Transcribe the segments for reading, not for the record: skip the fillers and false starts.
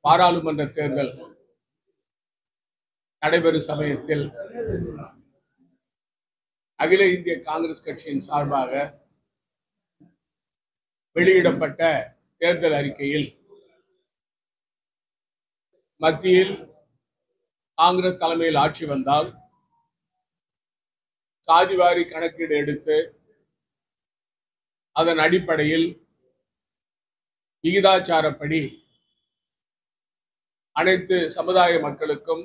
பாராளுமன்ற தேர்தல் நடைபெறும் சமயத்தில் அகில இந்திய காங்கிரஸ் கட்சியின் சார்பாக வெளியிடப்பட்ட தேர்தல் அறிக்கையில் மத்தியில் காங்கிரஸ் தலைமையில் ஆட்சி வந்தால் சாதிவாரி கணக்கீடு எடுத்து அதன் அடிப்படையில் விகிதாச்சாரப்படி அனைத்து சமுதாய மக்களுக்கும்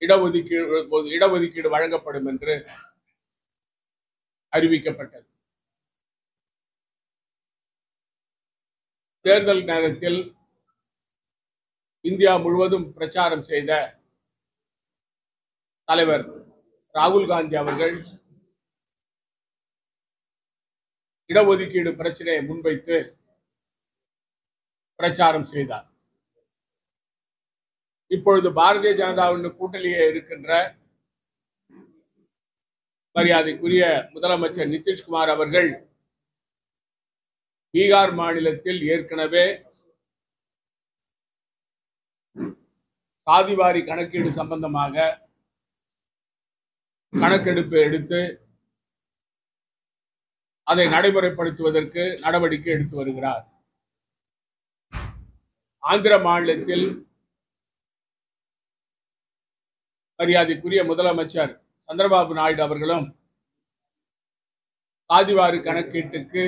இடஒதுக்கீடு வழங்கப்படும் என்று அறிவிக்கப்பட்டது. தேர்தல் நேரத்தில் இந்தியா முழுவதும் பிரச்சாரம் செய்த தலைவர் ராகுல் காந்தி அவர்கள் இடஒதுக்கீடு பிரச்சனையை முன்வைத்து பிரச்சாரம் செய்தார். இப்பொழுது பாரதிய ஜனதாவின் கூட்டணியே இருக்கின்ற மரியாதைக்குரிய முதலமைச்சர் நிதிஷ்குமார் அவர்கள் பீகார் மாநிலத்தில் ஏற்கனவே சாதிவாரி கணக்கீடு சம்பந்தமாக கணக்கெடுப்பு எடுத்து அதை நடைமுறைப்படுத்துவதற்கு நடவடிக்கை எடுத்து வருகிறார். ஆந்திர மாநிலத்தில் மரியாதைக்குரிய முதலமைச்சர் சந்திரபாபு நாயுடு அவர்களும் சாதிவாரி கணக்கீட்டுக்கு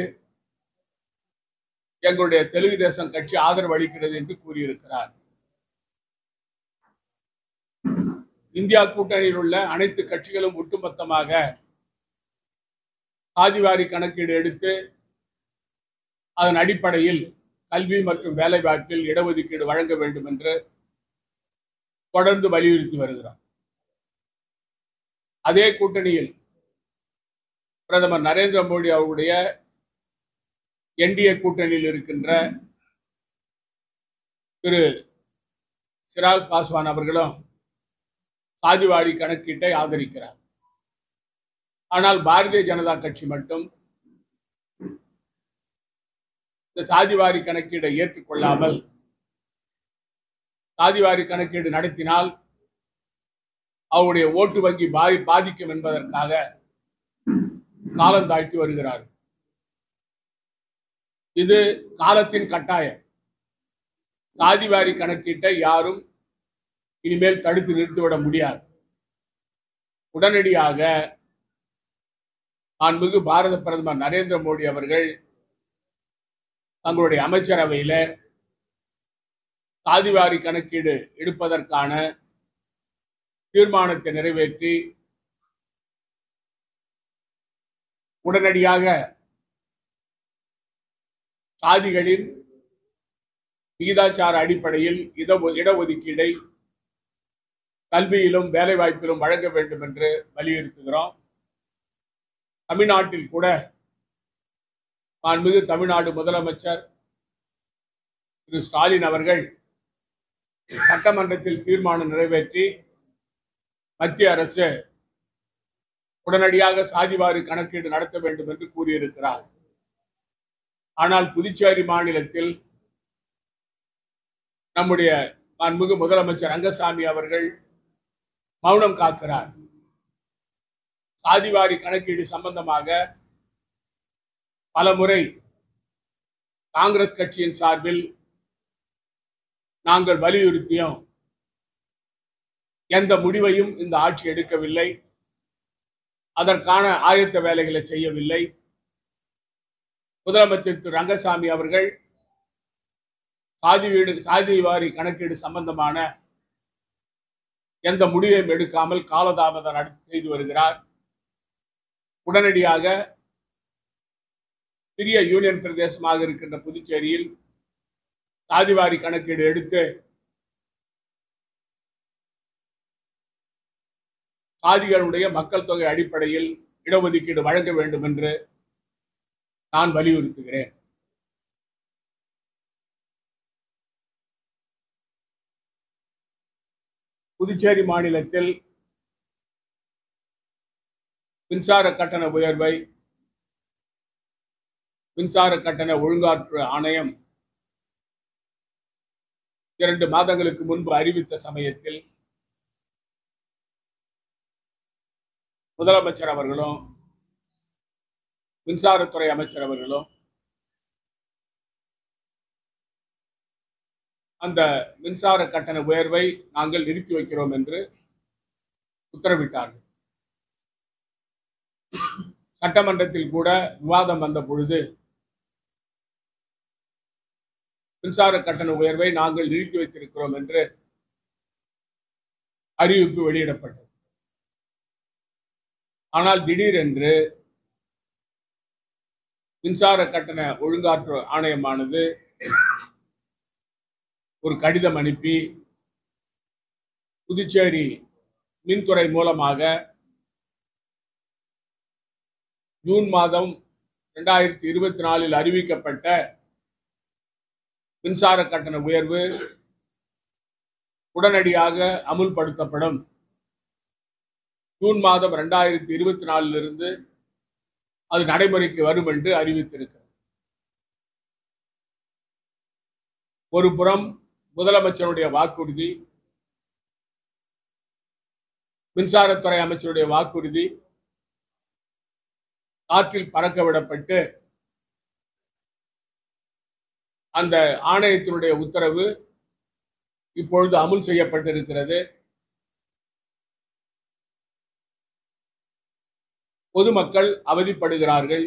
எங்களுடைய தெலுங்கு தேசம் கட்சி ஆதரவு அளிக்கிறது என்று கூறியிருக்கிறார். இந்தியா கூட்டணியில் உள்ள அனைத்து கட்சிகளும் ஒட்டுமொத்தமாக சாதிவாரி கணக்கீடு எடுத்து அதன் அடிப்படையில் கல்வி மற்றும் வேலைவாய்ப்பில் இடஒதுக்கீடு வழங்க வேண்டும் என்று தொடர்ந்து வலியுறுத்தி வருகிறோம். அதே கூட்டணியில் பிரதமர் நரேந்திர மோடி அவருடைய என்டிஏ கூட்டணியில் இருக்கின்ற திரு சிராக் பாஸ்வான் அவர்களும் சாதிவாரி கணக்கீட்டை ஆதரிக்கிறார். ஆனால் பாரதிய ஜனதா கட்சி மட்டும் இந்த சாதிவாரி கணக்கீடை ஏற்றுக்கொள்ளாமல் சாதிவாரி கணக்கீடு நடத்தினால் அவருடைய ஓட்டு வங்கி பாதிக்கும் என்பதற்காக காலம் தாழ்த்தி வருகிறார். இது காலத்தின் கட்டாயம். சாதிவாரி கணக்கீட்டை யாரும் இனிமேல் தடுத்து நிறுத்திவிட முடியாது. உடனடியாக மாண்புமிகு பாரத பிரதமர் நரேந்திர மோடி அவர்கள் தங்களுடைய அமைச்சரவையில் சாதிவாரி கணக்கீடு எடுப்பதற்கான தீர்மானத்தை நிறைவேற்றி உடனடியாக சாதிகளின் விகிதாச்சார அடிப்படையில் இடஒதுக்கீடை கல்வியிலும் வேலைவாய்ப்பிலும் வழங்க வேண்டும் என்று வலியுறுத்துகிறோம். தமிழ்நாட்டில் கூட மாண்புமிகு தமிழ்நாடு முதலமைச்சர் திரு ஸ்டாலின் அவர்கள் சட்டமன்றத்தில் தீர்மானம் நிறைவேற்றி மத்திய அரசு உடனடியாக சாதிவாரி கணக்கீடு நடத்த வேண்டும் என்று கூறியிருக்கிறார். ஆனால் புதுச்சேரி மாநிலத்தில் நம்முடைய மாண்புமிகு முதலமைச்சர் ரங்கசாமி அவர்கள் மௌனம் காக்கிறார். சாதிவாரி கணக்கீடு சம்பந்தமாக பலமுறை காங்கிரஸ் கட்சியின் சார்பில் நாங்கள் வலியுறுத்தியோம். எந்த முடிவையும் இந்த ஆட்சி எடுக்கவில்லை. அதற்கான ஆயத்த வேலைகளை செய்யவில்லை. முதலமைச்சர் திரு ரங்கசாமி அவர்கள் சாதிவாரி கணக்கீடு சம்பந்தமான எந்த முடிவையும் எடுக்காமல் காலதாமதம் செய்து வருகிறார். உடனடியாக சிறிய யூனியன் பிரதேசமாக இருக்கின்ற புதுச்சேரியில் சாதிவாரி கணக்கீடு எடுத்து சாதிகளுடைய மக்கள் தொகை அடிப்படையில் இடஒதுக்கீடு வழங்க வேண்டும் என்று நான் வலியுறுத்துகிறேன். புதுச்சேரி மாநிலத்தில் மின்சார கட்டண உயர்வை மின்சார கட்டண ஒழுங்காற்று ஆணையம் 2 மாதங்களுக்கு முன்பு அறிவித்த சமயத்தில் முதலமைச்சர் அவர்களும் மின்சாரத்துறை அமைச்சர் அவர்களும் அந்த மின்சார கட்டண உயர்வை நாங்கள் நிறுத்தி வைக்கிறோம் என்று உத்தரவிட்டார்கள். சட்டமன்றத்தில் கூட விவாதம் வந்த பொழுது மின்சார கட்டண உயர்வை நாங்கள் நிறுத்தி வைத்திருக்கிறோம் என்று அறிவிப்பு வெளியிடப்பட்டது. ஆனால் திடீரென்று மின்சார கட்டண ஒழுங்காற்று ஆணையமானது ஒரு கடிதம் அனுப்பி புதுச்சேரி மின்துறை மூலமாக ஜூன் மாதம் 2024 அறிவிக்கப்பட்ட மின்சார கட்டண உயர்வு உடனடியாக அமுல்படுத்தப்படும். ஜூன் மாதம் 2024 அது நடைமுறைக்கு வரும் என்று அறிவித்திருக்கிறது. ஒரு புறம் முதலமைச்சருடைய வாக்குறுதி, மின்சாரத்துறை அமைச்சருடைய வாக்குறுதி காற்றில் பறக்க விடப்பட்டு அந்த ஆணையத்தினுடைய உத்தரவு இப்பொழுது அமுல் செய்யப்பட்டிருக்கிறது. பொதுமக்கள் அவதிப்படுகிறார்கள்.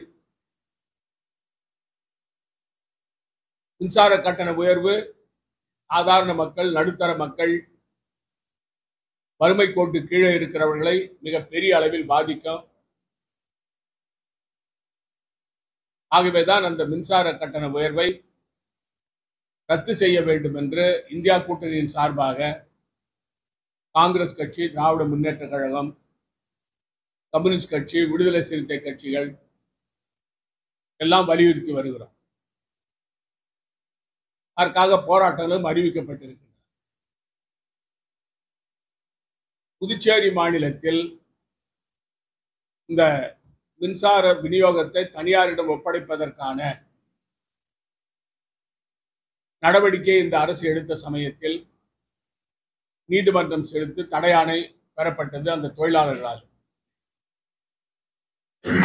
மின்சார கட்டண உயர்வு சாதாரண மக்கள், நடுத்தர மக்கள், வறுமை கோட்டு கீழே இருக்கிறவர்களை மிக பெரிய அளவில் பாதிக்கும். ஆகவேதான் அந்த மின்சார கட்டண உயர்வை ரத்து செய்ய வேண்டும் என்று இந்தியா கூட்டணியின் சார்பாக காங்கிரஸ் கட்சி, திராவிட முன்னேற்ற கழகம், கம்யூனிஸ்ட் கட்சி, விடுதலை சிறுத்தை கட்சிகள் எல்லாம் வலியுறுத்தி வருகிறோம். அதற்காக போராட்டங்களும் அறிவிக்கப்பட்டிருக்கின்றன. புதுச்சேரி மாநிலத்தில் இந்த மின்சார விநியோகத்தை தனியாரிடம் ஒப்படைப்பதற்கான நடவடிக்கை இந்த அரசு எடுத்த சமயத்தில் நீதிமன்றம் செலுத்தி தடையாணை பெறப்பட்டது அந்த தொழிலாளர்களால்.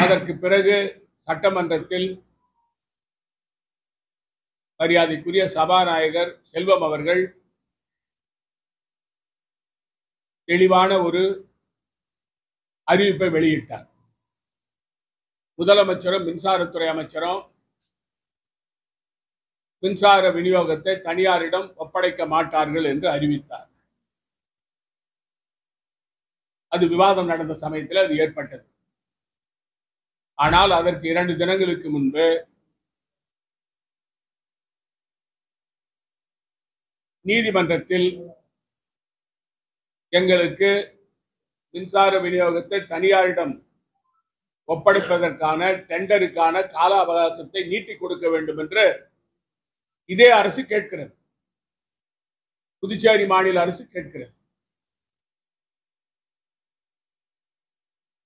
அதற்கு பிறகு சட்டமன்றத்தில் மரியாதைக்குரிய சபாநாயகர் செல்வம் அவர்கள் தெளிவான ஒரு அறிவிப்பை வெளியிட்டார். முதலமைச்சரும் மின்சாரத்துறை அமைச்சரும் மின்சார விநியோகத்தை தனியாரிடம் ஒப்படைக்க மாட்டார்கள் என்று அறிவித்தார். அது விவாதம் நடந்த சமயத்தில் அது ஏற்பட்டது. ஆனால் அதற்கு 2 தினங்களுக்கு முன்பு நீதிமன்றத்தில் எங்களுக்கு மின்சார விநியோகத்தை தனியாரிடம் ஒப்படைப்பதற்கான டெண்டருக்கான கால அவகாசத்தை நீட்டிக் கொடுக்க வேண்டும் என்று இதே அரசு கேட்கிறது. புதுச்சேரி மாநில அரசு கேட்கிறது.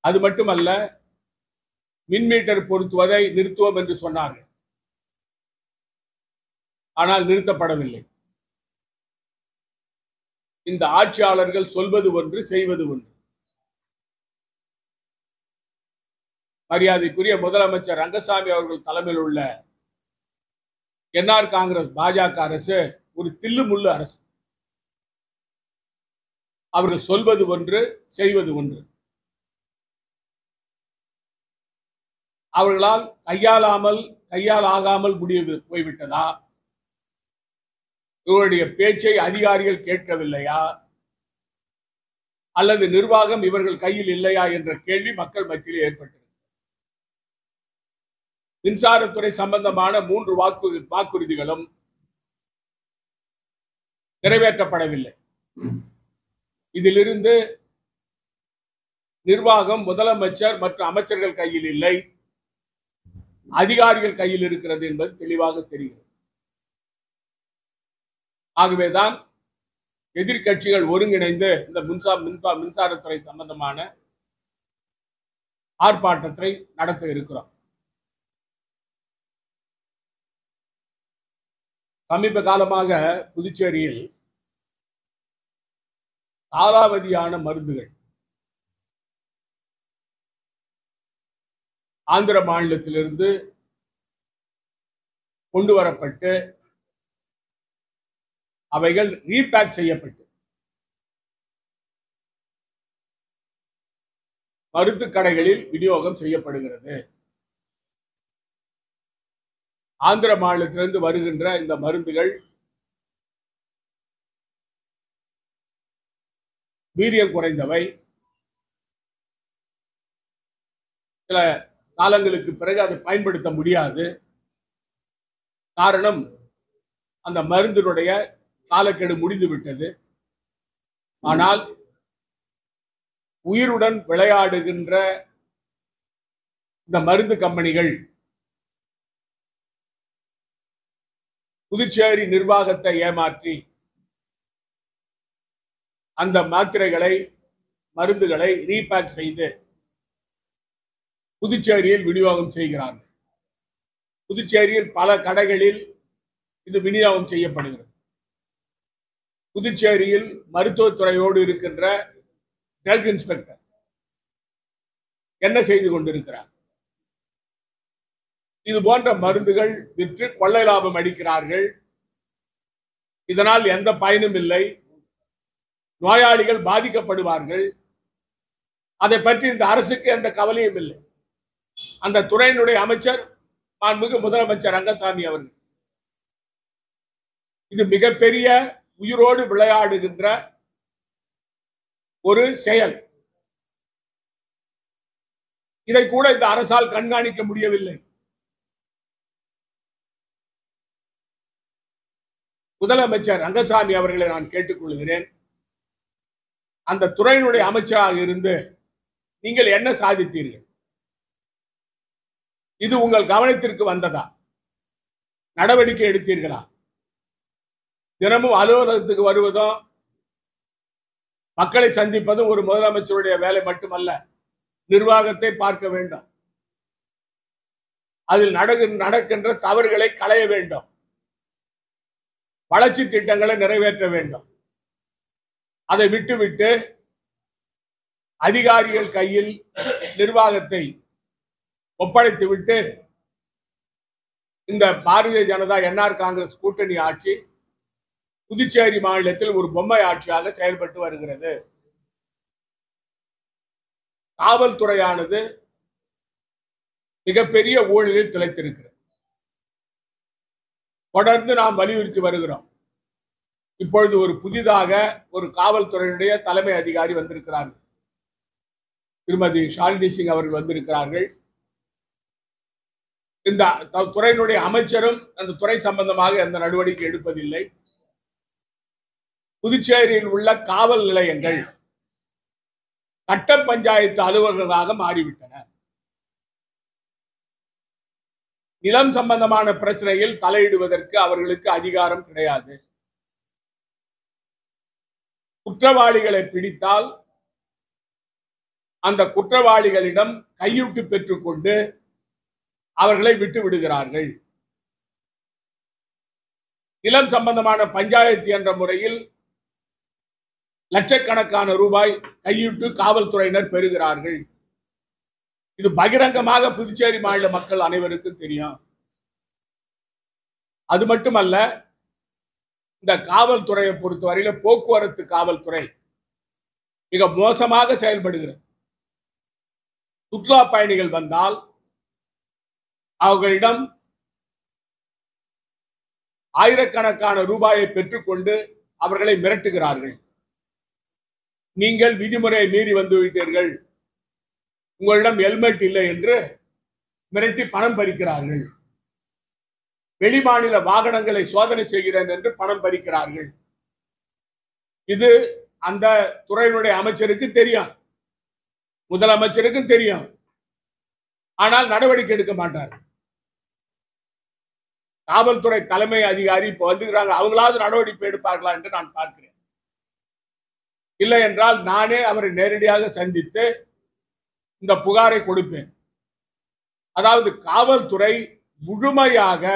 அது மட்டுமல்ல, மின்மீட்டர் பொருத்துவதை நிறுத்துவோம் என்று சொன்னார்கள். ஆனால் நிறுத்தப்படவில்லை. இந்த ஆட்சியாளர்கள் சொல்வது ஒன்று, செய்வது ஒன்று. மரியாதைக்குரிய முதலமைச்சர் ரங்கசாமி அவர்கள் தலைமையில் உள்ள என்ஆர் காங்கிரஸ் பாஜக அரசு ஒரு தில்லு முள்ளு அரசு. அவர்கள் சொல்வது ஒன்று, செய்வது ஒன்று. அவர்களால் கையால் ஆகாமல் முடிவு போய்விட்டதா? இவருடைய பேச்சை அதிகாரிகள் கேட்கவில்லையா? அல்லது நிர்வாகம் இவர்கள் கையில் இல்லையா என்ற கேள்வி மக்கள் மத்தியில் ஏற்பட்டது. மின்சாரத்துறை சம்பந்தமான 3 வாக்குறுதிகளும் நிறைவேற்றப்படவில்லை. இதிலிருந்து நிர்வாகம் முதலமைச்சர் மற்றும் அமைச்சர்கள் கையில் இல்லை, அதிகாரிகள் கையில் இருக்கிறது என்பது தெளிவாக தெரிகிறது. ஆகவேதான் எதிர்க்கட்சிகள் ஒருங்கிணைந்து இந்த மின்சாரத்துறை சம்பந்தமான ஆர்ப்பாட்டத்தை நடத்த இருக்கிறோம். சமீப காலமாக புதுச்சேரியில் காலாவதியான மருந்துகள் ஆந்திர மாநிலத்திலிருந்து கொண்டு வரப்பட்டு அவைகள் ரீபேக் செய்யப்பட்டு மருந்து கடைகளில் விநியோகம் செய்யப்படுகிறது. ஆந்திர மாநிலத்திலிருந்து வருகின்ற இந்த மருந்துகள் வீரியம் குறைந்தவை. சில காலங்களுக்கு பிறகு அதை பயன்படுத்த முடியாது. காரணம், அந்த மருந்தினுடைய காலக்கெடு முடிந்து விட்டது. ஆனால் உயிருடன் விளையாடுகின்ற இந்த மருந்து கம்பெனிகள் புதுச்சேரி நிர்வாகத்தை ஏமாற்றி அந்த மாத்திரைகளை, மருந்துகளை ரீபேக் செய்து புதுச்சேரியில் விநியோகம் செய்கிறார்கள். புதுச்சேரியில் பல கடைகளில் இது விநியோகம் செய்யப்படுகிறது. புதுச்சேரியில் மருத்துவத்துறையோடு இருக்கின்ற ட்ரக் இன்ஸ்பெக்டர் என்ன செய்து கொண்டிருக்கிறார்? இது போன்ற மருந்துகள் விற்று கொள்ளை லாபம் அடிக்கிறார்கள். இதனால் எந்த பயனும் இல்லை. நோயாளிகள் பாதிக்கப்படுவார்கள். அதை பற்றி இந்த அரசுக்கு எந்த கவலையும் இல்லை. அந்த துறையினுடைய அமைச்சர் மாண்புமிகு முதலமைச்சர் ரங்கசாமி அவர்கள் இது மிகப்பெரிய உயிரோடு விளையாடுகின்ற ஒரு செயல். இதை கூட இந்த அரசால் கண்காணிக்க முடியவில்லை. முதலமைச்சர் ரங்கசாமி அவர்களை நான் கேட்டுக்கொள்கிறேன், அந்த துறையினுடைய அமைச்சராக இருந்து நீங்கள் என்ன சாதித்தீர்கள்? இது உங்கள் கவனத்திற்கு வந்ததா? நடவடிக்கை எடுத்தீர்களா? தினமும் அலுவலகத்துக்கு வருவதும் மக்களை சந்திப்பதும் ஒரு முதலமைச்சருடைய வேலை மட்டுமல்ல. நிர்வாகத்தை பார்க்க வேண்டும். அதில் நடக்கின்ற தவறுகளை களைய வேண்டும். வளர்ச்சி திட்டங்களை நிறைவேற்ற வேண்டும். அதை விட்டுவிட்டு அதிகாரிகள் கையில் நிர்வாகத்தை ஒப்படைத்துவிட்டு இந்த பாரதிய ஜனதா என்ஆர் காங்கிரஸ் கூட்டணி ஆட்சி புதுச்சேரி மாநிலத்தில் ஒரு பொம்மை ஆட்சியாக செயல்பட்டு வருகிறது. காவல்துறையானது மிகப்பெரிய ஊழலில் திளைத்திருக்கிறது. தொடர்ந்து நாம் வலியுறுத்தி வருகிறோம். இப்பொழுது ஒரு புதிதாக ஒரு காவல்துறையினுடைய தலைமை அதிகாரி வந்திருக்கிறார்கள். திருமதி ஷாலினி சிங் அவர்கள் வந்திருக்கிறார்கள். இந்த துறையினுடைய அமைச்சரும் அந்த துறை சம்பந்தமாக எந்த நடவடிக்கை எடுப்பதில்லை. புதுச்சேரியில் உள்ள காவல் நிலையங்கள் கட்ட பஞ்சாயத்து அலுவலர்களாக மாறிவிட்டன. நிலம் சம்பந்தமான பிரச்சனையில் தலையிடுவதற்கு அவர்களுக்கு அதிகாரம் கிடையாது. குற்றவாளிகளை பிடித்தால் அந்த குற்றவாளிகளிடம் கையூட்டு பெற்றுக்கொண்டு அவர்களை விட்டு விடுகிறார்கள். நிலம் சம்பந்தமான பஞ்சாயத்து என்ற முறையில் லட்சக்கணக்கான ரூபாய் கையூட்டு காவல்துறையினர் பெறுகிறார்கள். இது பகிரங்கமாக புதுச்சேரி மாநில மக்கள் அனைவருக்கும் தெரியும். அது மட்டுமல்ல, இந்த காவல்துறையை பொறுத்தவரையில போக்குவரத்து காவல்துறை மிக மோசமாக செயல்படுகிறது. சுற்றுலா பயணிகள் வந்தால் அவர்களிடம் ஆயிரக்கணக்கான ரூபாயை பெற்றுக்கொண்டு அவர்களை மிரட்டுகிறார்கள். நீங்கள் விதிமுறையை மீறி வந்துவிட்டீர்கள், உங்களிடம் ஹெல்மெட் இல்லை என்று மிரட்டி பணம் பறிக்கிறார்கள். வெளிமாநில வாகனங்களை சோதனை செய்கிறேன் என்று பணம் பறிக்கிறார்கள். இது அந்த துறையினுடைய அமைச்சருக்கு தெரியும், முதலமைச்சருக்கும் தெரியும். ஆனால் நடவடிக்கை எடுக்க மாட்டார். காவல்துறை தலைமை அதிகாரி இப்ப வந்துக்கிறாங்க, அவங்களாவது நடவடிக்கை எடுப்பார்களா என்று நான் பார்க்கிறேன். இல்லை என்றால் நானே அவரை நேரடியாக சந்தித்து இந்த புகாரை கொடுப்பேன். அதாவது காவல்துறை முழுமையாக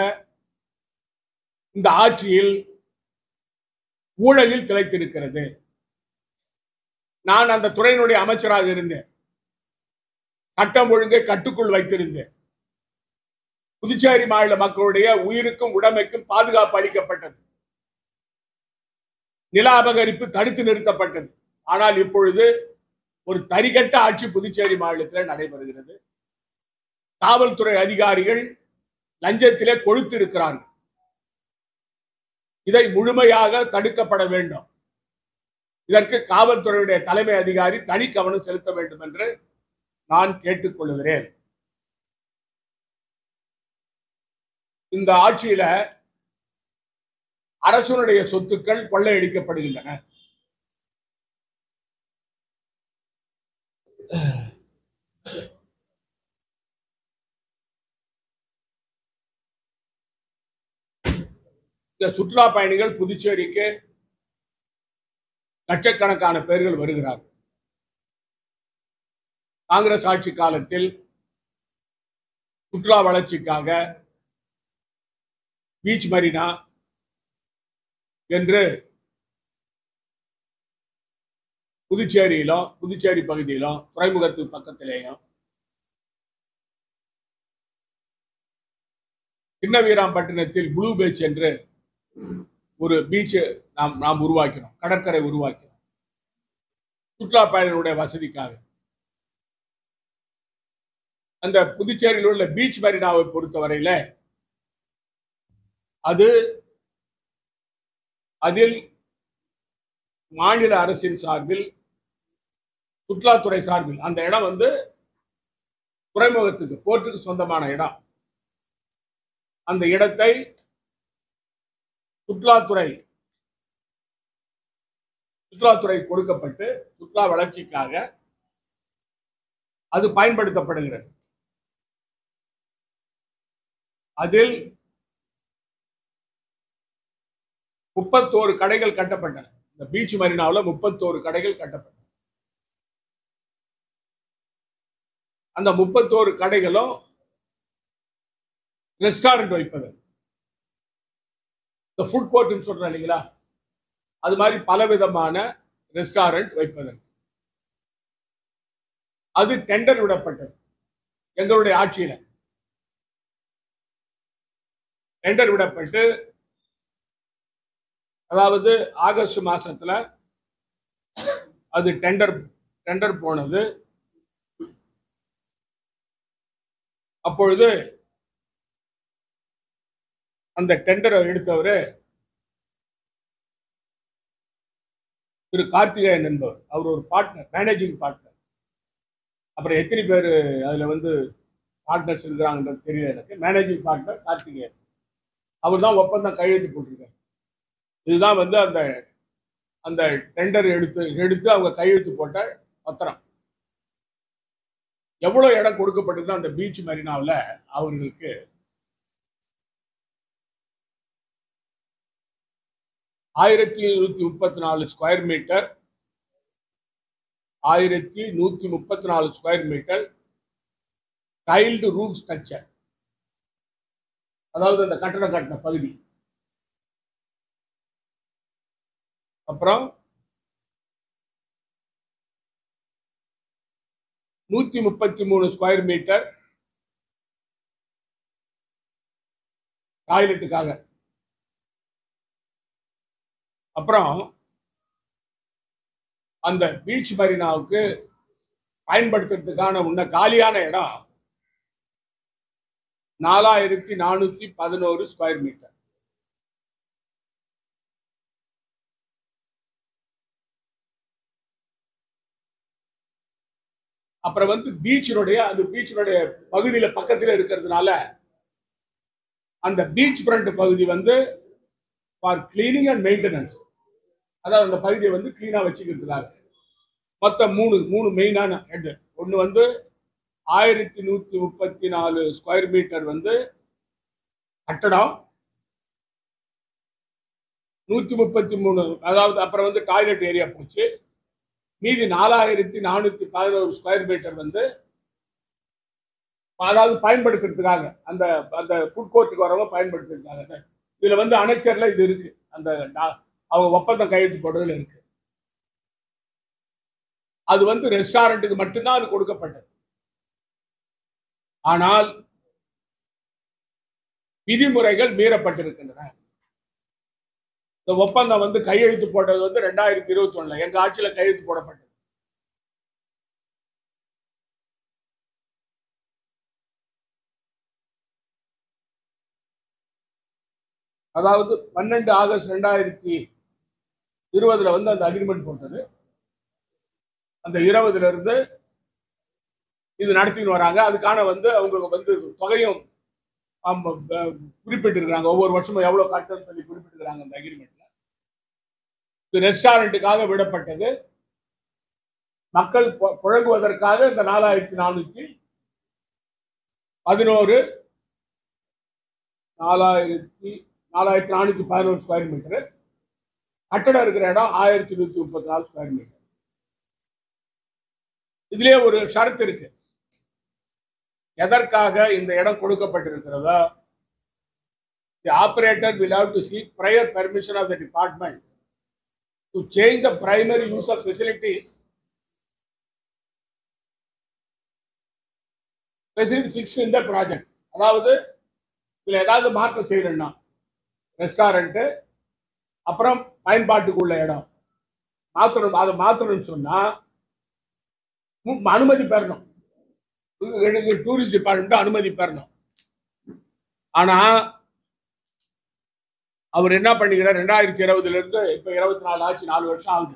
இந்த ஆட்சியில் ஊழலில் திளைத்திருக்கிறது. நான் அந்த துறையினுடைய அமைச்சராக இருந்தேன். சட்டம் ஒழுங்கை கட்டுக்குள் வைத்திருந்தேன். புதுச்சேரி மாநில மக்களுடைய உயிருக்கும் உடைமைக்கும் பாதுகாப்பு அளிக்கப்பட்டது. நில அபகரிப்பு தடுத்து நிறுத்தப்பட்டது. ஆனால் இப்பொழுது ஒரு தரிகட்ட ஆட்சி புதுச்சேரி மாநிலத்தில் நடைபெறுகிறது. காவல்துறை அதிகாரிகள் லஞ்சத்திலே கொழுத்து இருக்கிறார்கள். இதை முழுமையாக தடுக்கப்பட வேண்டும். இதற்கு காவல்துறையுடைய தலைமை அதிகாரி தனி கவனம் செலுத்த வேண்டும் என்று நான் கேட்டுக்கொள்கிறேன். இந்த ஆட்சியில அரசுடைய சொத்துக்கள் கொள்ளையடிக்கப்படுகின்றன. இந்த சுற்றுலா பயணிகள் புதுச்சேரிக்கு லட்சக்கணக்கான பேர்கள் வருகிறார்கள். காங்கிரஸ் ஆட்சி காலத்தில் சுற்றுலா வளர்ச்சிக்காக பீச் மரீனா என்று புதுச்சேரியிலும் புதுச்சேரி பகுதியிலும் துறைமுகத்து பக்கத்திலேயும் சின்னவீராம்பட்டினத்தில் ப்ளூ பீச் என்று ஒரு பீச் நாம் உருவாக்கினோம். கடற்கரை உருவாக்கினோம் சுற்றுலா பயணிகளுடைய வசதிக்காக. அந்த புதுச்சேரியில் உள்ள பீச் மரீனாவை பொறுத்தவரையில அதில் மாநில அரசின் சார்பில் சுற்றுலாத்துறை சார்பில் அந்த இடம் துறைமுகத்துக்கு போர்ட்டுக்கு சொந்தமான இடம். அந்த இடத்தை சுற்றுலாத்துறை கொடுக்கப்பட்டு சுற்றுலா வளர்ச்சிக்காக அது பயன்படுத்தப்படுகிறது. அதில் 31 கடைகள் கட்டப்பட்டன. இந்த பீச் மரீனாவில் 31 கடைகள் கட்டப்பட்டன. அந்த 31 கடைகளும் ரெஸ்டாரண்ட் வைப்பது, இந்த ஃபுட் கோர்ட்னு சொல்றேன் இல்லைங்களா, அது மாதிரி பலவிதமான ரெஸ்டாரண்ட் வைப்பதற்கு அது டெண்டர் விடப்பட்டது. எங்களுடைய ஆட்சியில டெண்டர் விடப்பட்டு, அதாவது ஆகஸ்ட் மாசத்துல அது டெண்டர் போனது. அப்பொழுது அந்த டெண்டரை எடுத்தவர் திரு கார்த்திகேயன் என்பவர். அவர் ஒரு பார்ட்னர், மேனேஜிங் பார்ட்னர். அப்புறம் எத்தனை பேர் அதுல பார்ட்னர்ஸ் இருக்கிறாங்கன்றது தெரியல எனக்கு. மேனேஜிங் பார்ட்னர் கார்த்திகேயன், அவர் தான் ஒப்பந்தம் கையெழுத்து போட்டிருக்காரு. இதுதான் அந்த அந்த டெண்டர் எடுத்து அவங்க கையெழுத்து போட்ட பத்திரம். எவ்வளவு இடம் கொடுக்கப்பட்டிருந்தா அந்த பீச் மரீனாவில் அவர்களுக்கு 1134 square metre 1134 square metre tiled roof structure, அதாவது அந்த கட்டடம் கட்டின பகுதி. அப்புறம் 133 ஸ்கொயர் மீட்டர் டாய்லெட்டுக்காக. அப்புறம் அந்த பீச் மரீனாவுக்கு பயன்படுத்துறதுக்கான காலியான இடம் 4411 ஸ்கொயர் மீட்டர். அப்புறம் பீச்சினுடைய பகுதியில பக்கத்தில் இருக்கிறதுனால அந்த பீச் ஃப்ரண்ட் பகுதி ஃபார் கிளீனிங் அண்ட் மெயின்டெனன்ஸ், அதாவது அந்த பகுதியை கிளீனா வச்சுக்கிறதுக்காக மொத்தம் மூணு மெயினான ஹெட். ஒன்று 1134 ஸ்கொயர் மீட்டர் கட்டடம், 133, அதாவது அப்புறம் டாய்லெட் ஏரியா போச்சு. மீதி 4411 ஸ்கொயர் மீட்டர் அதாவது பயன்படுத்துறதுக்காக அந்த அந்த ஃபுட் கோர்ட்டுக்கு வரவங்க பயன்படுத்துறதுக்காக. இதுல அணைச்சர்ல இது இருக்கு, அந்த அவங்க ஒப்பந்தம் கையெழுத்து போடுறதுல இருக்கு. அது வந்து ரெஸ்டாரண்ட்டுக்கு மட்டும்தான் அது கொடுக்கப்பட்டது. ஆனால் விதிமுறைகள் மீறப்பட்டிருக்கின்றன. இந்த ஒப்பந்தம் வந்து கையெழுத்து போட்டது வந்து 2021 எங்க ஆட்சியில கையெழுத்து போடப்பட்டது. அதாவது 12 ஆகஸ்ட் 2020 வந்து அந்த அக்ரிமெண்ட் போட்டது. அந்த 20ல இருந்து இது நடத்தின்னு வராங்க. அதுக்கான வந்து அவங்க வந்து தொகையும் குறிப்பிட்டிருக்கிறாங்க. ஒவ்வொரு வருஷமும் எவ்வளவு கட்டணும்னு சொல்லி குறிப்பிட்டிருக்கிறாங்க அந்த அக்ரிமெண்ட்ல. இது ரெஸ்டாரண்ட்டுக்காக விடப்பட்டது. மக்கள் புழங்குவதற்காக இந்த 4411 4411 ஸ்கொயர் மீட்டர். கட்டடம் இருக்கிற இடம் 1134 ஸ்கொயர் மீட்டர். இதுலயே ஒரு ஷரத்து இருக்கு. எதற்காக இந்த இடம் கொடுக்கப்பட்டிருக்கிறதோ, the operator will have to seek prior permission of the department to change the primary use of facilities fixed in the project. அதாவது இதுல ஏதாவது மாற்றம் செய்யணும்னா ரெஸ்டாரண்ட் அப்புறம் பயன்பாட்டுக்குள்ள இடம் மாற்றணும். அதை மாற்றணும்னு சொன்னா அனுமதி பெறணும். டூரிஸ்ட் டிபார்ட்மெண்ட் அனுமதி பெறணும். ஆனா அவர் என்ன பண்ணிக்கிறார், 2020 இருந்து இப்ப 24 ஆச்சு, 4 வருஷம் ஆகுது.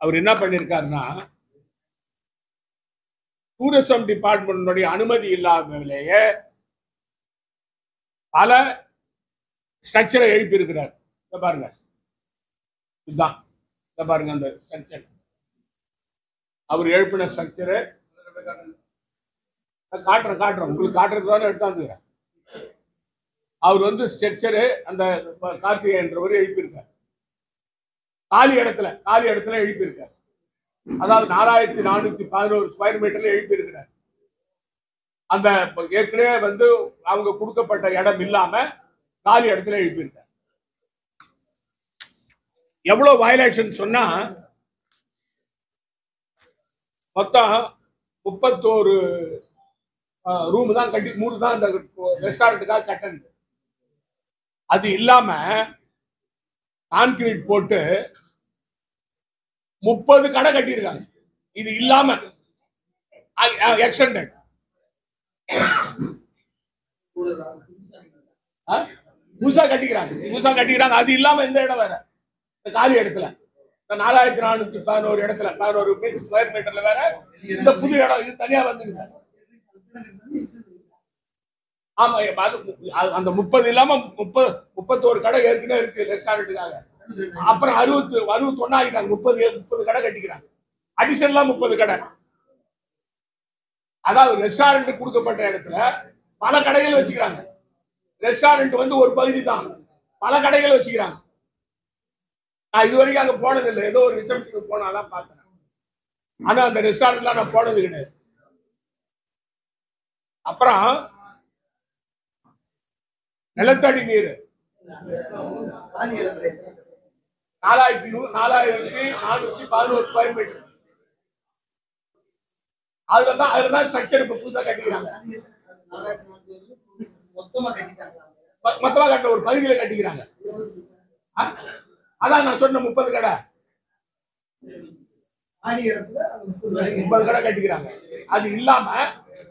அவர் என்ன பண்ணிருக்காருன்னா, டூரிசம் டிபார்ட்மெண்ட் அனுமதி இல்லாமலேயே பல ஸ்ட்ரக்சரை எழுப்பி இருக்கிறார். பாருங்க, இதுதான் பாருங்க அந்த ஸ்ட்ரக்சர். அவர் எழுப்பின ஸ்ட்ரக்சரு காட்டுறேன் உங்களுக்கு காட்டுறது தானே எடுத்தாந்துக்கிறேன். அவர் வந்து ஸ்ட்ரக்சரு அந்த கார்த்திகை என்றவர் எழுப்பியிருக்கார். காலி இடத்துல எழுப்பியிருக்கார். அதாவது 4411 ஸ்கொயர் மீட்டர்ல எழுப்பியிருக்கிறார். அந்த ஏற்கனவே வந்து அவங்க கொடுக்கப்பட்ட இடம் இல்லாம காலி இடத்துல எழுப்பியிருக்கார். எவ்வளவு வயலேஷன் சொன்னா மொத்தம் 31 ரூம் தான் கட்டி 3 தான் அந்த ரெஸ்டாரண்ட்டுக்காக கட்டது. அது இல்லாம கான்கிரீட் போட்டு 30 கடை கட்டியிருக்காங்க. இது இல்லாம எக்ஸ்டெண்டட் புதுசா கட்டிக்கிறாங்க. அது இல்லாம இந்த இடம் வேற, இந்த காலி இடத்துல 4411 இடத்துல 11 ஸ்கொயர் மீட்டர்ல வேற இந்த புது இடம் இது தனியா வந்துங்க. ஆமா, அந்த 30 இல்லாம 31 கடை ஏற்கனவே இருக்கு ரெஸ்டாரண்ட்டுக்காக. அப்புறம் 61 ஆகிட்டாங்க. 30 கடை கட்டிக்கிறாங்க. அடிஷனலா 30 கடை. அதாவது ரெஸ்டாரண்ட் கொடுக்கப்பட்ட இடத்துல பல கடைகள் வச்சுக்கிறாங்க. ரெஸ்டாரண்ட் வந்து ஒரு பகுதி தான், பல கடைகள் வச்சுக்கிறாங்க. நான் இது வரைக்கும் அங்க போனது இல்லை. ஏதோ ஒரு ரிசப்ஷனுக்கு போனாதான் பார்த்தேன். ஆனா அந்த ரெஸ்டாரண்ட்லாம் நான் போனது கிடையாது. அப்புறம் நிலத்தடி நீர் 4411 ஸ்கொயர் மீட்டர். அதுலதான் ஸ்ட்ரக்சர் இப்ப புதுசா கட்டிக்கிறாங்க. மொத்தமா கட்ட ஒரு பகுதியில கட்டிக்கிறாங்க. அதான் நான் சொன்ன 30 கடை 30 கடை கட்டிக்கிறாங்க. அது இல்லாம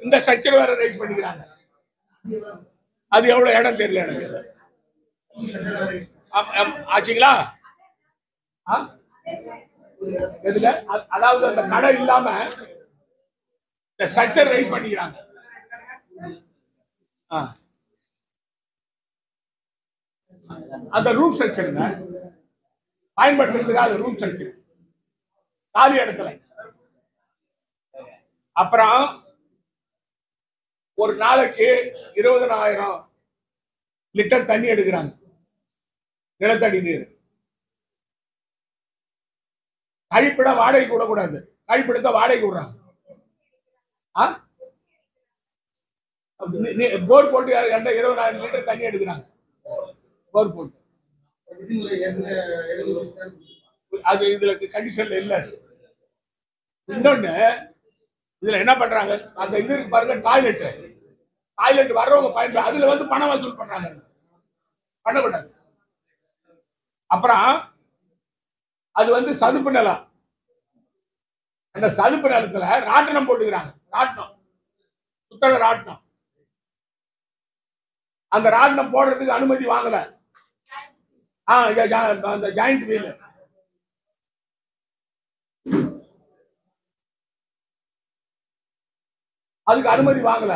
இந்த ஸ்ட்ரக்சர் வேற ரைஸ் பண்ணிக்கிறாங்க. அது எவ்வளவு இடம் தெரியல எனக்கு. ஆச்சுங்களா? அதாவது அந்த கடை இல்லாம இந்த ஸ்ட்ரக்சர் ரைஸ் பண்ணிக்கிறாங்க. அந்த ரூம் ஸ்ட்ரக்சருங்க பயன்படுத்துறதுக்காக ரூம் ஸ்ட்ரக்சர் காலி இடத்துல. அப்புறம் ஒரு நாளைக்கு 20,000 லிட்டர் தண்ணி எடுக்கிறாங்க. நிலத்தடி நீர். கழிப்பிட வாடகை விடக்கூடாது. கழிப்பிடத்தை வாடகை விடுறாங்க. போர் போட்டு 20,000 லிட்டர் தண்ணி எடுக்கிறாங்க. போர் போட்டு அது இதுல கண்டிஷன்ல இல்ல. இன்னொன்னு இதுல என்ன பண்றாங்க, அந்த இது இருக்கு பாருங்க, டாய்லெட் வர்றவங்க பயன்படுத்த அதுல வந்து பணம் வசூல் பண்றாங்க. பண்ணக்கூடாது. அப்புறம் அது வந்து சதுப்பு நிலம். அந்த சதுப்பு நிலத்துல ராட்டினம் போட்டுக்கிறாங்க. ராட்டினம், சுத்தர ராட்டினம். அந்த ராட்டினம் போடுறதுக்கு அனுமதி வாங்கல. அந்த ஜாயிண்ட் வீல் அதுக்கு அனுமதி வாங்கல.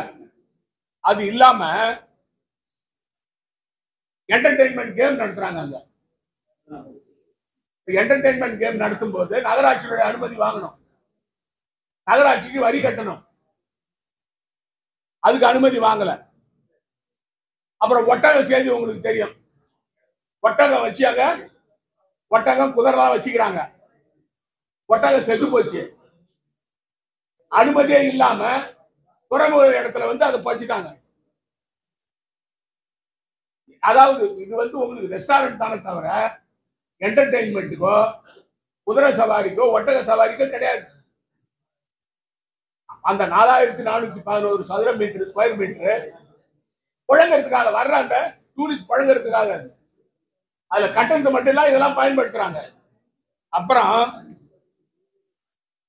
அது இல்லாம என்டர்டைன்மெண்ட் கேம் நடத்துறாங்க. அங்க என்டர்டைன்மெண்ட் கேம் நடத்தும் போது நகராட்சியோட அனுமதி வாங்கணும். நகராட்சிக்கு வரி கட்டணும். அதுக்கு அனுமதி வாங்கல. அப்புறம் ஒட்டக செய்தி உங்களுக்கு தெரியும். ஒட்டகம் வச்சாங்க, ஒட்டகம் குதிரெல்லாம் வச்சுக்கிறாங்க. ஒட்டகம் செத்து போச்சு. அனுமதியே இல்லாம துறைமுக இடத்துல வந்து அதை பச்சிட்டாங்க. அதாவது இது வந்து உங்களுக்கு ரெஸ்டாரண்ட் தானே தவிர என்டர்டைன்மெண்ட்டுக்கோ குதிரை சவாரிக்கோ ஒட்டக சவாரிக்கோ கிடையாது. அந்த 4411 சதுர மீட்டர் ஸ்கொயர் மீட்டர் புழங்கிறதுக்காக வர்றாங்க. டூரிஸ்ட் புழங்கிறதுக்காக அதுல கட்டணத்தை மட்டும் இல்ல இதெல்லாம் பயன்படுத்துறாங்க. அப்புறம்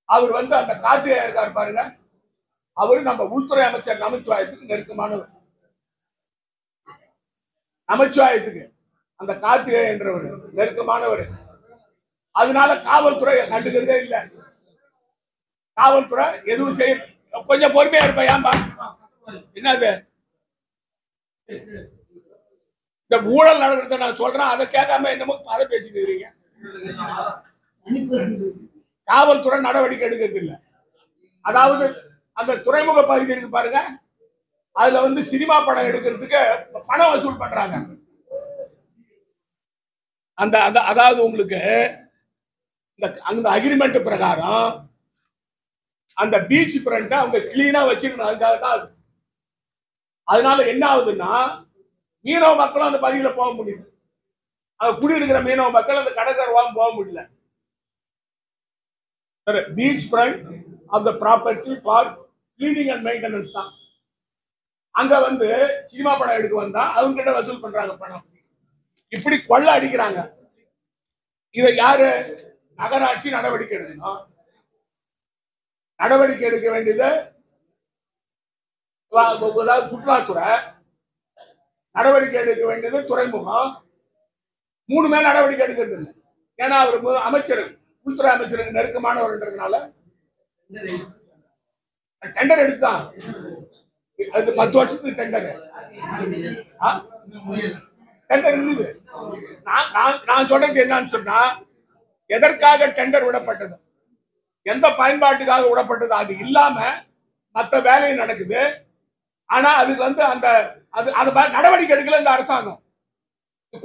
அவர் வந்து அந்த கார்த்திகேயன் இருக்காரு பாருங்க, அவரு நம்ம உள்துறை அமைச்சர் நமச்சிவாயத்துக்கு நெருக்கமானவர். நமச்சிவாயத்துக்கு அந்த கார்த்திகேயன் என்றவர் நெருக்கமானவர். அதனால காவல்துறை கண்டுக்கிறதே இல்லை. காவல்துறை எதுவும் செய்ய கொஞ்சம் பொறுமையா இருப்பா. ஏன்பா என்னது இந்த ஊழல் நடக்கிறத நான் சொல்றேன், அதை கேட்காம என்னமோ அதை பேசிக்கிறீங்க. காவல்துறை நடவடிக்கை எடுக்கிறது இல்லை. அதாவது அந்த துறைமுக பகுதி இருக்கு பாருங்க, அதுல வந்து சினிமா படம் எடுக்கிறதுக்கு பணம் வசூல் பண்றாங்க. அந்த அதாவது உங்களுக்கு அந்த அக்ரிமெண்ட் பிரகாரம் அந்த பீச் ஃப்ரண்ட் அவங்க கிளீனா வச்சிருக்கணும். அதுக்காக தான் அது. அதனால என்ன ஆகுதுன்னா மீனவ மக்களும் அந்த பகுதியில் போக முடியுது. அங்க குடியிருக்கிற மீனவ மக்கள் அந்த கடற்கரை போக முடியல. Beach front of the property for cleaning and maintenance தான். அங்க வந்து சினிமா படம் எடுக்க வந்தா அவங்க கிட்ட வசூல் பண்றாங்க பணம். இப்படி கொள்ள அடிக்கிறாங்க. இதை யாரு நகராட்சி நடவடிக்கை எடுக்கணும். நடவடிக்கை எடுக்க வேண்டியது சுற்றுலாத்துறை, நடவடிக்கை எடுக்க வேண்டியது துறைமுகம். மூணுமே நடவடிக்கை எடுக்கிறது இல்லை. ஏன்னா அவர் அமைச்சர், உள்துறை அமைச்சருக்கு நெருக்கமானவர்ன்றதுனால டெண்டர் எடுத்தான். அது 10 வருஷத்துக்கு டெண்டர் இருந்தது. நான் சொல்றது என்னன்னு சொன்னா, எதற்காக டெண்டர் விடப்பட்டது, எந்த பயன்பாட்டுக்காக விடப்பட்டது, அது இல்லாம மற்ற வேலை நடக்குது. ஆனா அதுக்கு வந்து அந்த அது நடவடிக்கை எடுக்கல இந்த அரசாங்கம்.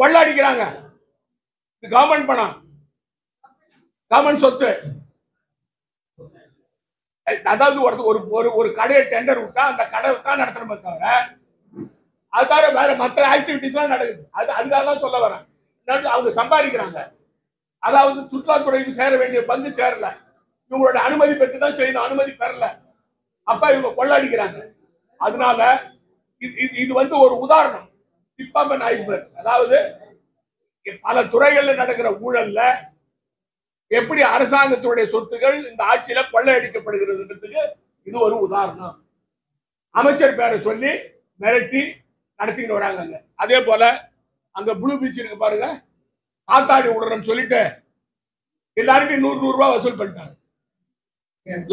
கொள்ள அடிக்கிறாங்க. கவர்மெண்ட் பணம், கவர்மெண்ட் சொத்து. அதாவது ஒரு கடையை டெண்டர் விட்டா அந்த கடை தான் நடத்தணுமே தவிர அது தவிர வேற மற்ற ஆக்டிவிட்டிஸ் எல்லாம் நடக்குது. அதுக்காக தான் சொல்ல வரேன். அவங்க சம்பாதிக்கிறாங்க. அதாவது சுற்றுலாத்துறைக்கு சேர வேண்டிய பங்கு சேரல. இவங்களோட அனுமதி பெற்று தான் செய்யணும். அனுமதி பெறல. அப்ப இவங்க கொள்ளடிக்கிறாங்க. அதனால இது வந்து ஒரு உதாரணம். Tip of an iceberg. அதாவது பல துறைகள்ல நடக்கிற ஊழல்ல எப்படி அரசாங்கத்துடைய சொத்துக்கள் இந்த ஆட்சியில கொள்ளையடிக்கப்படுகிறதுன்றதுக்கு இது ஒரு உதாரணம். அமைச்சர் பேரை சொல்லி மிரட்டி நடத்திக்கிட்டு வராங்க. அதே போல அங்க ப்ளூ பீச் இருக்கு பாருங்க, காத்தாடி விடுறோம்னு சொல்லிட்டு எல்லாருக்கும் 100 ரூபாய் வசூல் பண்ணிட்டாங்க.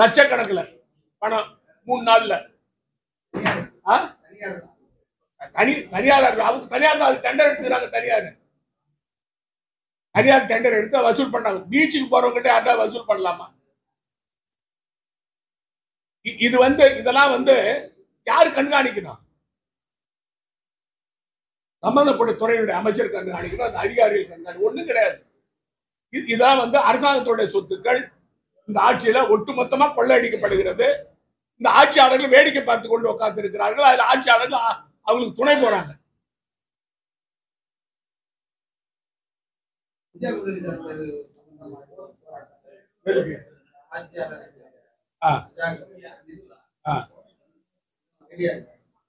லட்சக்கணக்கில் பணம் 3 நாள்ல. தனியார் அது டெண்டர் எடுத்துக்கிறாங்க. தனியார் டெண்டர் எடுத்து வசூல் பண்ணாங்க. பீச்சுக்கு போறவங்க யார்டா வசூல் பண்ணலாமா? இது வந்து இதெல்லாம் வந்து யாரு கண்காணிக்கணும்? சம்பந்தப்பட்ட துறையினுடைய அமைச்சர் கண்காணிக்கணும், அந்த அதிகாரிகள் கண்காணிக்கணும். ஒண்ணும் கிடையாது. இதான் வந்து அரசாங்கத்துடைய சொத்துக்கள் இந்த ஆட்சியில ஒட்டுமொத்தமா கொள்ளையடிக்கப்படுகிறது. இந்த ஆட்சியாளர்கள் வேடிக்கை பார்த்து கொண்டு உட்கார்ந்து இருக்கிறார்கள். அதுல ஆட்சியாளர்கள் அவங்களுக்கு துணை போறாங்க.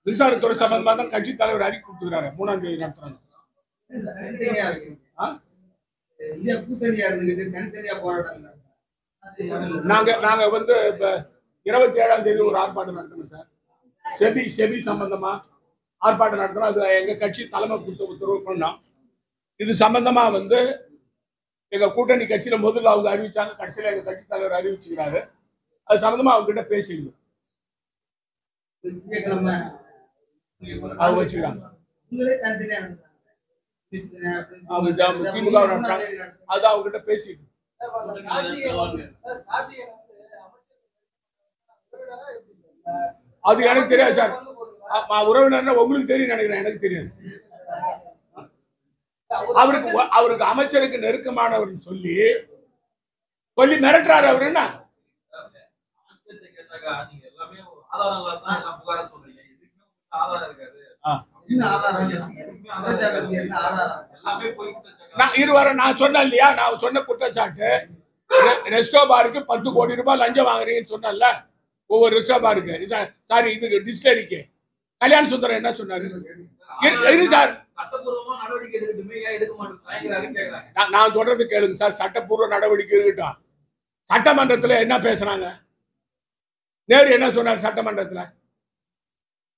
மின்சாரத்துறை சம்பந்தமா தான் கட்சி தலைவர் அறிக்கை கொடுத்துக்கிறாரு. 3ஆம் தேதி நடத்துறாங்க. நாங்க வந்து 27ஆம் தேதி ஒரு ஆர்ப்பாட்டம் நடத்தணும் சார். செபி சம்பந்தமா ஆர்ப்பாட்டம் நடத்தணும். அது எங்க கட்சி தலைமை கொடுத்த உத்தரவு பண்ணோம். இது சம்பந்தமா வந்து எங்க கூட்டணி கட்சியில முதல்ல அவங்க அறிவிச்சாங்க, கட்சியில எங்க கட்சி தலைவர் அறிவிச்சுக்கிறாரு. அது சம்பந்தமா அவங்க கிட்ட பேசிக்கணும். அவங்க வச்சுக்கிறாங்க. திமுக அது அவங்க கிட்ட பேசிக்கணும். அது எனக்கு தெரியாது சார். உறவினர் உங்களுக்கு தெரியும் நினைக்கிறேன், எனக்கு தெரியாது. அவருக்கு அமைச்சருக்கு நெருக்கமானவர் சொல்லி மிரட்டுறாரு. அவரு என்ன நான் சொன்னேன் இல்லையா, நான் சொன்ன குற்றச்சாட்டு ரெஸ்டோ பாருக்கு 10 கோடி ரூபாய் லஞ்சம் வாங்குறீங்கன்னு சொன்னல. ஒவ்வொரு ரெஸ்டோ பாருக்கு, சாரி இதுக்கு டிஸ்டிலரிக்கு. கல்யாண சுந்தரம் என்ன சொன்னாரு? நான் சொல்றது கேளுங்க சார். சட்டப்பூர்வ நடவடிக்கை இருக்கட்டும். சட்டமன்றத்துல என்ன பேசுறாங்க? நேரு என்ன சொன்னார் சட்டமன்றத்துல?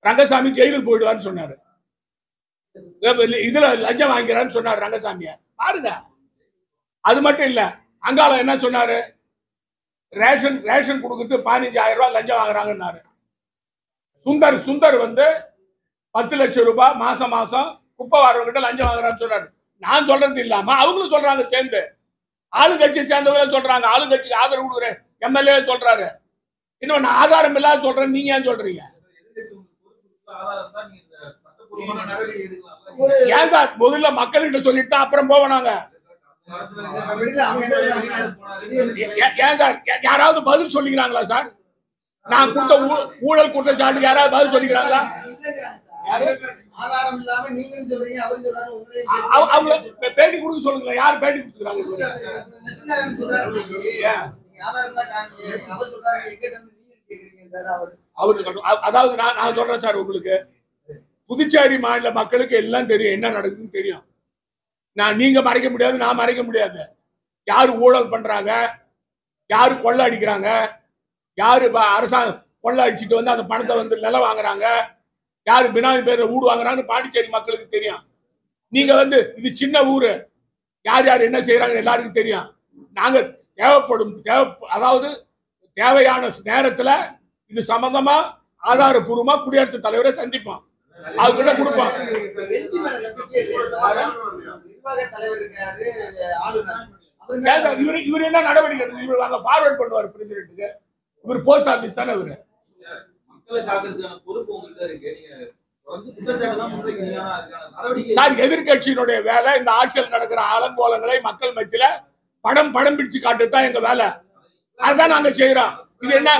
ரங்கசாமி ஜெயிலுக்கு போயிடுவான்னு சொன்னாரு. இதுல லஞ்சம் வாங்கிறான்னு சொன்னார் ரங்கசாமிய. பாருங்க. அது மட்டும் இல்ல, அங்காளம் என்ன சொன்னாரு? ரேஷன் கொடுக்குறது 15,000 ரூபாய் லஞ்சம் வாங்குறாங்கன்னாரு. சுந்தர் வந்து 10 லட்சம் ரூபாய் மாசம் குப்பை வாரவங்கிட்ட லஞ்சம் வாங்குறான்னு சொன்னாரு. நான் சொல்றது இல்லாம அவங்களும் சொல்றாங்க சேர்ந்து. ஆளுங்கட்சியை சேர்ந்தவங்க சொல்றாங்க. ஆளுங்கட்சிக்கு ஆதரவு கொடுக்குற எம்எல்ஏ சொல்றாரு. இன்னும் நான் ஆதாரம் இல்லாத சொல்றேன், நீங்க ஏன் சொல்றீங்க? ஏன் சார் முதல்ல மக்கள்கிட்ட சொல்லிட்டு தான் அப்புறம் போவாங்க. ஏன் சார் யாராவது பதில் சொல்லிக்கிறாங்களா சார்? நான் கொடுத்த ஊழல் குற்றச்சாட்டுக்கு யாராவது பதில் சொல்லிக்கிறாங்களா? அவங்க பேட்டி கொடுக்க சொல்லுங்க. யார் பேட்டி கொடுத்துக்கிறாங்க? அதாவது நான் சொல்றேன் சார், உங்களுக்கு புதுச்சேரி மாநில மக்களுக்கு எல்லாம் தெரியும், என்ன நடக்குதுன்னு தெரியும். நீங்க மறைக்க முடியாது, நான் மறைக்க முடியாது. யாரு ஊழல் பண்றாங்க, யாரு கொள்ளை அடிக்கிறாங்க, யாரு அரசாங்கம் கொள்ளை அடிச்சுட்டு வந்து அந்த பணத்தை வந்து நிலம் வாங்குறாங்க, யாரு பினாமி பேர்ல வீடு வாங்குறாங்கன்னு பாண்டிச்சேரி மக்களுக்கு தெரியும். நீங்க வந்து இது சின்ன ஊரு, யார் யார் என்ன செய்யறாங்க எல்லாருக்கும் தெரியும். நாங்க அதாவது தேவையான நேரத்துல இது சம்பந்தமா ஆதாரபூர்வமா குடியரசுத் தலைவரை சந்திப்போம், அவர்கிட்ட கொடுப்போம். இவர் என்ன நடவடிக்கை இவர் அங்க ஃபார்வர்ட் பண்ணுவார் பிரசிடென்ட்டுக்கு. இவர் போஸ்ட் ஆபீஸ் தானே இவரு. சார் எதிர்கட்சியினுடைய வேலை இந்த ஆட்சியில் நடக்கிற அலங்கோலங்களை மக்கள் மத்தியில படம் பிடிச்சு காட்டுதான் எங்க வேலை. அதுதான் நாங்க செய்யறோம். இது என்ன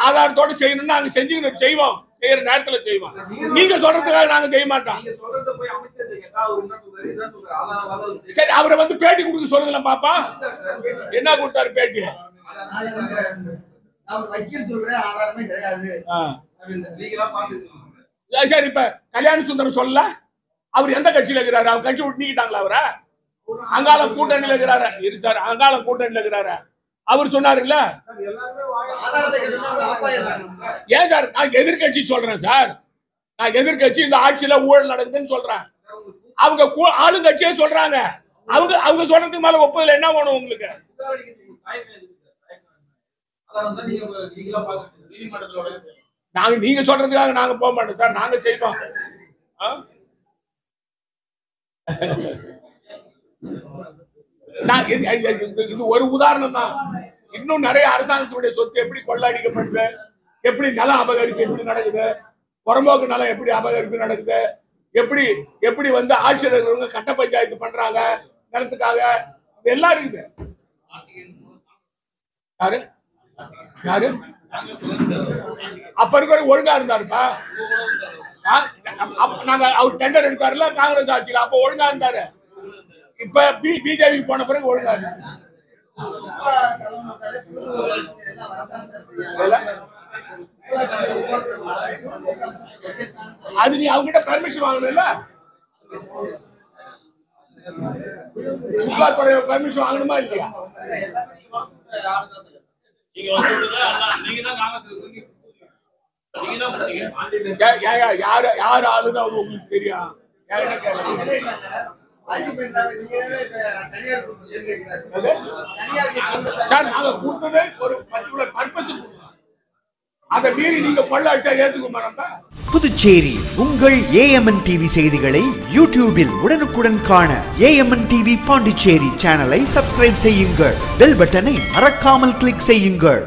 ஆதாரத்தோட செய்யணும்னா நாங்க செஞ்சுக்கணும், செய்வோம், செய்யற நேரத்துல செய்வோம். நீங்க சொல்றதுக்காக நாங்க செய்ய மாட்டோம். சரி, அவரை வந்து பேட்டி கொடுக்க சொல்லுங்களேன் பாப்பா. என்ன கொடுத்தாரு பேட்டி? சரி, இப்ப கல்யாண சுந்தரம் சொல்ல அவர் எந்த கட்சியில இருக்கிறாரு? அவர் கட்சி விட்டு நீக்கிட்டாங்களா அவரை? அங்காளம் கூட்டணியில இருக்கிறாரு. இரு சார், அங்காளம் கூட்டணியில இருக்கிறாரு. அவர் சொன்னாரு இல்ல. ஏன் சார் நான் எதிர்கட்சி சொல்றேன் சார். நான் எதிர்கட்சி இந்த ஆட்சியில ஊழல் நடக்குதுன்னு சொல்றேன். அவங்க ஆளுங்கட்சியே சொல்றாங்க. அவங்க சொல்றதுக்கு மேல ஒப்புதல் என்ன வேணும் உங்களுக்கு? நாங்க நீங்க சொல்றதுக்காக நாங்க போக மாட்டோம் சார், நாங்க செய்வோம். இது ஒரு உதாரணம் தான். இன்னும் நிறைய அரசாங்கத்துடைய சொத்து எப்படி கொள்ளடிக்கப்படுது, எப்படி நல அபகரிப்பு எப்படி நடக்குது, புறம்போக்கு நலம் எப்படி அபகரிப்பு நடக்குது, எப்படி வந்து ஆட்சியில் இருக்கிறவங்க கட்ட பஞ்சாயத்து பண்றாங்க நிலத்துக்காக, எல்லாம் இருக்குது. யாரு யாரு அப்ப இருக்கிற ஒழுங்கா இருந்தாருப்பா. நாங்க அவர் டெண்டர் எடுத்தாருல காங்கிரஸ் ஆட்சியில், அப்ப ஒழுங்கா இருந்தாரு. இப்ப பிஜேபி போன பிறகு ஒழுங்கா இருந்தாரு. அது நீ அவங்ககிட்ட பெர்மிஷன் வாங்கணும்ல, சுற்றுலாத்துறை பெர்மிஷன் வாங்கணுமா இல்லையா? யார் ஆளுன்னு உங்களுக்கு தெரியும். நாங்க கொடுத்தது ஒரு பர்டிகுலர் பர்பஸ், அதை மீறி நீங்க கொள்ள அடிச்சா ஏத்துக்க மாட்டோம். புதுச்சேரி உங்கள் ஏஎம்என் டிவி செய்திகளை யூடியூபில் உடனுக்குடன் காண ஏஎம்என் டிவி பாண்டிச்சேரி சேனலை சப்ஸ்கிரைப் செய்யுங்கள். பெல் பட்டனை மறக்காமல் கிளிக் செய்யுங்கள்.